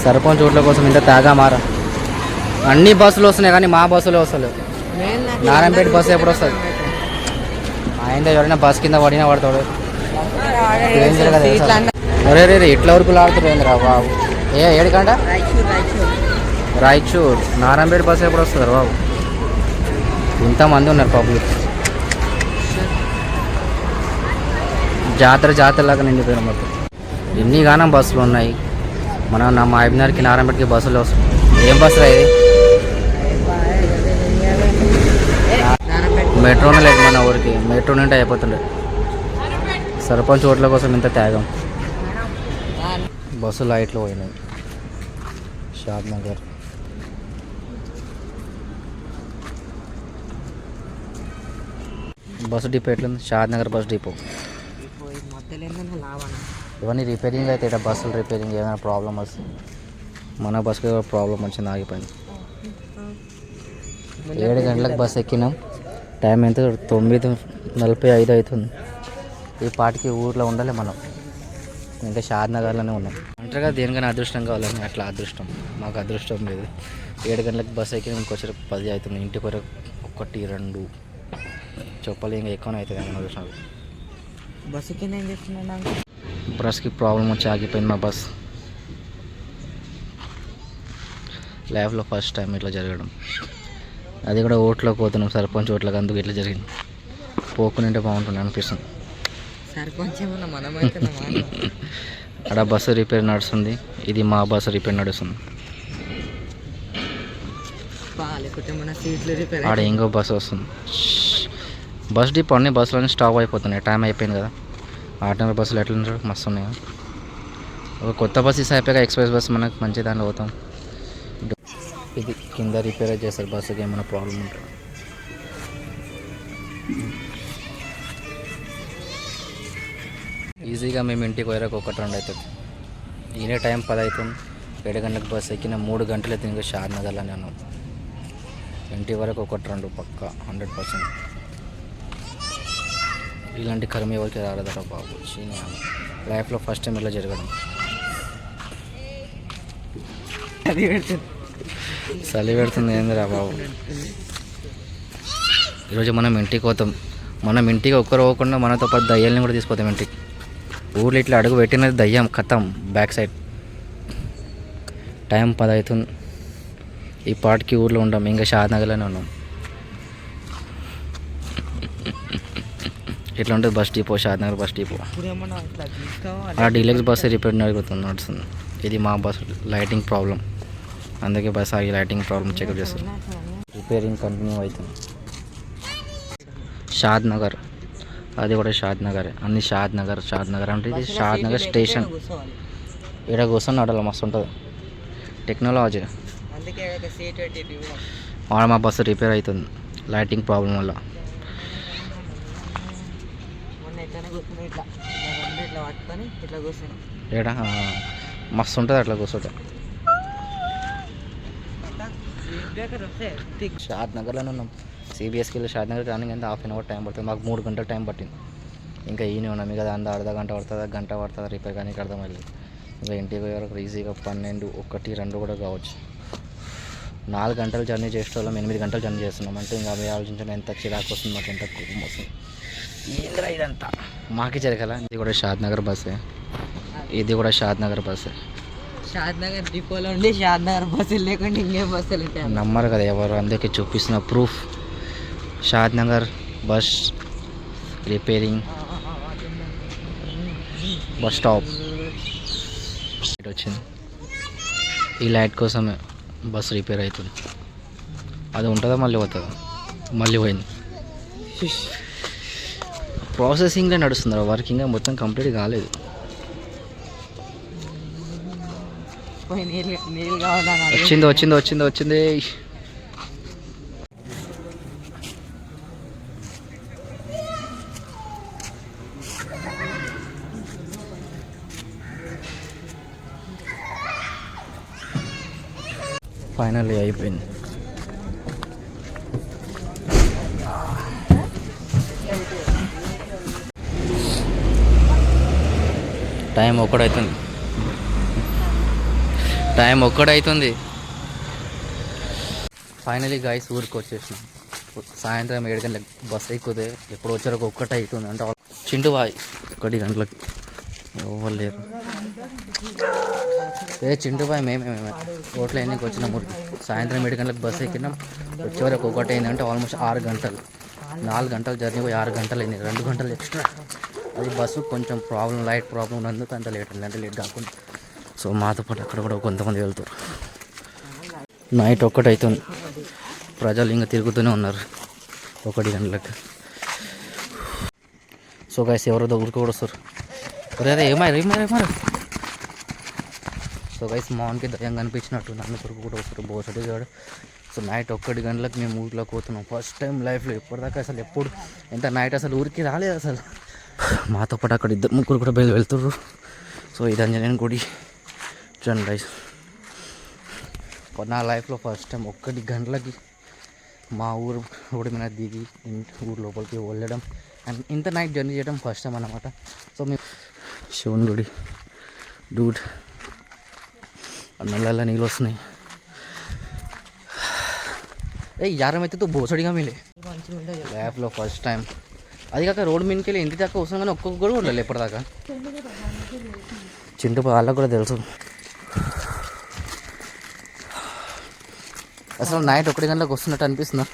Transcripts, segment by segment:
సర్పంచ్ ఓట్ల కోసం ఇంత తాగా మారా. అన్ని బస్సులు వస్తున్నాయి కానీ మా బస్సులో వస్తలేవు. నారాయణపేట బస్సు ఎప్పుడు వస్తుంది? ఆయన ఎవరైనా బస్ కింద పడినా పడతాడు. అరే రే ఇట్లా వరకు లాడుతుంది రా బాబు. ఏడికంట రాయచూర్ నారాయణపేట బస్సు ఎప్పుడు వస్తుంది బాబు? ఇంతమంది ఉన్నారు పబ్లిక్. జాతరలాగా నిండిపోయిన మొత్తం. ఎన్ని గానం బస్సులు ఉన్నాయి. మన మా అభినార్కి నారాయణపేటకి బస్సులు వస్తుంది. ఏం బస్సు రా ఇది? మెట్రోనే లేదు మన ఊరికి. మెట్రో నుండి అయిపోతుండే. సర్పంచ్ ఓట్ల కోసం ఇంత త్యాగం. బస్సు లైట్లు పోయినాయి. షాద్ నగర్ బస్సు డిపో ఎట్లుంది? షాద్ నగర్ బస్ డిపో. ఇవన్నీ రిపేరింగ్ అయితే ఇక్కడ బస్సులు రిపేరింగ్ ఏమైనా ప్రాబ్లమ్ వస్తుంది. మన బస్సుకి ప్రాబ్లం వచ్చింది, ఆగిపోయింది. 7 గంటలకు బస్సు ఎక్కినాం. టైం ఎంత? 9:45 అవుతుంది. ఈ పాటికి ఊర్లో ఉండాలి మనం. ఇంకా షాద్ నగర్లోనే ఉన్నాం. అంటారుగా దేనికైనా అదృష్టం కావాలని, అట్లా అదృష్టం. మాకు అదృష్టం లేదు. 7 గంటలకు బస్సు ఎక్కి ఇంకొచ్చి 10 అవుతుంది. ఇంటికి వరకు 1, 2 చెప్పాలి. ఇంకా ఎక్కువనే అవుతుంది అన్న అదృష్టం. బస్సుకి నేను చెప్తున్నాను, బస్కి ప్రాబ్లం వచ్చి ఆగిపోయింది మా బస్. లైఫ్లో ఫస్ట్ టైం ఇట్లా జరగడం. అది కూడా ఓట్లోకి పోతున్నాం, సర్పంచ్ ఓట్లకు. అందుకు ఇట్లా జరిగింది. పోకునింటే బాగుంటుంది అనిపిస్తుంది. సర్పంచ్ ఏమన్నా మనమైతే అక్కడ బస్సు రిపేర్ నడుస్తుంది. ఇది మా బస్సు రిపేర్ నడుస్తుంది. ఆడ ఇంకో బస్సు వస్తుంది. బస్ డిపో అన్ని బస్సులన్నీ స్టాప్ అయిపోతున్నాయి. టైం అయిపోయింది కదా. ఆర్డినరీ బస్సులు ఎట్లా ఉంటారు? మస్తు ఉన్నాయి. ఒక కొత్త బస్సు ఇస్తే అయిపోయాక ఎక్స్ప్రెస్ బస్సు మనకు మంచి దాంట్లో పోతాం. ఇది కింద రిపేర్ చేస్తారు బస్సుకి ఏమైనా ప్రాబ్లం ఉంటుంది. ఈజీగా మేము ఇంటికి పోయాక 1, 2 అవుతుంది. ఈయనే టైం 10 అవుతుంది. 7 గంటలకు బస్సు ఎక్కిన 3 గంటలు అవుతుంది. ఇంకా షాద్ నగర్లోనే ఉన్నాం. ఇంటి వరకు 1, 2 పక్క 100%. ఇలాంటి కర్మ ఎవరికి రాలేదట బాబు. లైఫ్లో ఫస్ట్ టైం ఇలా జరగడం. చలి పెడుతుంది ఏందిరా బాబు. ఈరోజు మనం ఇంటికి పోతాం. మనం ఇంటికి ఒక్కరు పోకుండా మనతో పాటు దయ్యాలని కూడా తీసుకుపోతాం ఇంటికి. ఊర్లో ఇట్లా అడుగు పెట్టినది దయ్యం ఖతం బ్యాక్ సైడ్. టైం 10 అవుతుంది. ఈ పాటికి ఊర్లో ఉంటాం. ఇంకా షాద్ నగర్లోనే ఉన్నాం. ఇట్లా ఉంటుంది బస్ డిపో, షాద్ నగర్ బస్ డిపో. ఆ డీలక్స్ బస్సు రిపేర్ నడుస్తుంది. ఇది మా బస్ లైటింగ్ ప్రాబ్లం. అందుకే బస్ ఆగి లైటింగ్ ప్రాబ్లం చెకప్ చేస్తారు. రిపేరింగ్ కంటిన్యూ అవుతుంది. షాద్ నగర్, అది కూడా షాద్ నగర్. అన్ని షాద్ నగర్ అంటే ఇది షాద్ నగర్ స్టేషన్. ఇక్కడ కూర్చొని నడాలి, మస్తు ఉంటుంది టెక్నాలజీ. మా బస్సు రిపేర్ అవుతుంది లైటింగ్ ప్రాబ్లం వల్ల. ఏడా మస్తు ఉంటుంది అట్లా కూర్చోట. షాద్ నగర్లోనే ఉన్నాం. సిబిఎస్కి వెళ్ళి షాద్ నగర్ కానీ ఎంత 1/2 అవర్ టైం పడుతుంది. మాకు 3 గంటల టైం పట్టింది. ఇంకా ఈయన ఉన్నాం. ఇక అంత అర్ధ గంట పడుతుందా, గంట పడుతుందా రిపేర్ కానీ అర్థమైంది. ఇంకా ఇంటికి పోయే వరకు ఈజీగా 12, 1, 2 కూడా కావచ్చు. 4 గంటలు జర్నీ చేసేవాళ్ళం 8 గంటలు జర్నీ చేస్తున్నాం అంటే ఇంకా అవి ఆలోచించండి ఎంత చిరాకు వస్తుంది, మాకు ఎంత కోపం వస్తుంది. ఏంద్రా ఇదంతా మాకే జరగాల. ఇది కూడా షాద్ నగర్ బస్సే. ఇది కూడా షాద్ నగర్ బస్సే. షాద్ నగర్ డిపోలో ఉండి షాద్ నగర్ బస్సులు లేకుండా ఇంకే బస్సులు నమ్మరు కదా ఎవరు. అందుకే చూపిస్తున్న proof. Shadnagar bus repairing bus stop వచ్చింది. ఈ లైట్ కోసమే బస్ రిపేర్ అవుతుంది. అది ఉంటుందా మళ్ళీ పోతుందా? మళ్ళీ పోయింది. ప్రాసెసింగ్లో నడుస్తుంది. వర్కింగ్ మొత్తం కంప్లీట్ కాలేదు. వచ్చింది. ఫైనల్లీ అయిపోయింది. టైం 1 అవుతుంది. టైం ఒక్కడైతుంది. ఫైనలీ గైస్ ఊరికి వచ్చేసినాం. సాయంత్రం 7 గంటలకు బస్ ఎక్కుతే ఎప్పుడు వచ్చారో ఒక్కటే అవుతుంది. అంటే చింటు బాయ్ 1 గంటలకు ఎవరు లేరు. చింటు బాయ్ మేమే ఓట్లు ఎన్నికి వచ్చినాం ఊరికి. సాయంత్రం 7 గంటలకు బస్ ఎక్కినాం. వచ్చేవరకు ఒకటి అయింది. అంటే ఆల్మోస్ట్ 6 గంటలు, 4 గంటలు జర్నీ పోయి 6 గంటలు అయింది. 2 గంటలు ఎక్స్ట్రా. అది బస్సు కొంచెం లైట్ ప్రాబ్లం ఉన్నందుకు అంత లేట్ అయింది. అంటే లేట్ కాకుండా. సో మాతో పాటు అక్కడ కూడా కొంతమంది వెళ్తారు. నైట్ 1 అవుతుంది. ప్రజలు ఇంకా తిరుగుతూనే ఉన్నారు 1 గంటలకు. సో గైస్ ఎవరో ఊరికి కూడా వస్తారు. అదే ఏమారు. సో గైస్ మౌన్కి దయ్యం కనిపించినట్టు నన్ను కొరకు కూడా వస్తారు బోసటి గాడు. సో నైట్ 1 గంటలకు మేము ఊరిలోకి పోతున్నాం. ఫస్ట్ టైం లైఫ్లో ఎప్పటిదాకా అసలు ఎంత నైట్ అసలు ఊరికి రాలేదు అసలు. మాతో పాటు అక్కడ 2-3 కూడా వెళ్తుర్రు. సో ఇది ఆంజనేయుని గుడి చూడండి గైస్. నా లైఫ్లో ఫస్ట్ టైం 1 గంటలకి మా ఊరు రోడ్డు మీద దిగి ఊరు లోపలికి వెళ్ళడం అండ్ ఇంత నైట్ జర్నీ చేయడం ఫస్ట్ టైం అన్నమాట. సో మేము శివుని గుడి డూడ్ నల్ల నీళ్ళు వస్తున్నాయి. యారం అయితే తో బోసడిగా మిలే లైఫ్లో ఫస్ట్ టైం. అది కాక రోడ్డు మీదకి వెళ్ళి ఇంటి దాకా వస్తాం కానీ ఒక్కొక్క కూడా ఉండలేదు ఎప్పటిదాకా. చింటు వాళ్ళకు కూడా తెలుసు. అసలు నైట్ 1 గంటలకు వస్తున్నట్టు అనిపిస్తుందా?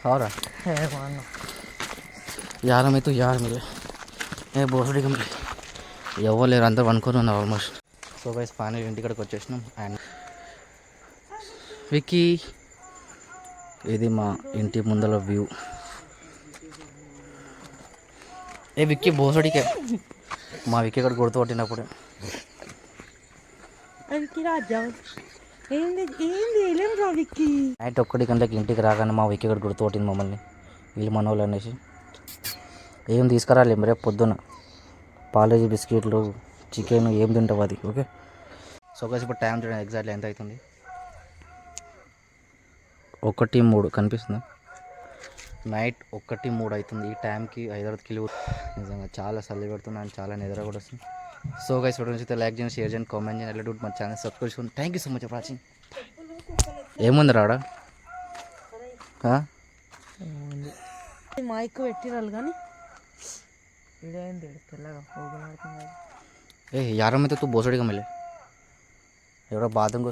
అవురా యారం అయితే మిలే బోసడిగా మిలే ఎవరు లేరు. అందరూ అనుకొని ఉన్నారు ఆల్మోస్ట్. సో గైస్ ఫైనల్ ఇంటికాడికి వచ్చేసినాం. అండ్ విక్కీ ఇది మా ఇంటి ముందర వ్యూ. విక్కీ బోసడికే మా విక్కీ ఇక్కడ గుర్తుపట్టినప్పుడు నైట్ 1 గంటలకి ఇంటికి రాగానే మా విక్కీ ఇక్కడ గుర్తుపట్టింది మమ్మల్ని. వీళ్ళు మనోళ్ళు అనేసి ఏం తీసుకురాలేము రేపు పొద్దున. పాలేజీ బిస్కెట్లు చికెన్ ఏం తింటావు అది. ఓకే సో గైస్ ఇప్పుడు టైం చూడండి ఎగ్జాక్ట్లీ ఎంత అవుతుంది. 1:03 కనిపిస్తుంది. నైట్ 1:03 అవుతుంది. ఈ టైంకి హైదరాబాద్కి వెళ్ళి నిజంగా చాలా చలి పెడుతుంది అండ్ చాలా నిద్ర కూడా వస్తుంది. సో గైస్ వీడియో నచ్చితే లైక్ చేయండి, షేర్ చేయండి, కామెంట్ చేయండి. అలా మన ఛానల్ సబ్స్క్రైబ్ చేసుకోండి. Thank you so much for watching. ఏముంది రాడా మైక్ పెట్టిరాలు కానీ यार में तो तू भोसड़ी का मिले एवढा बादम को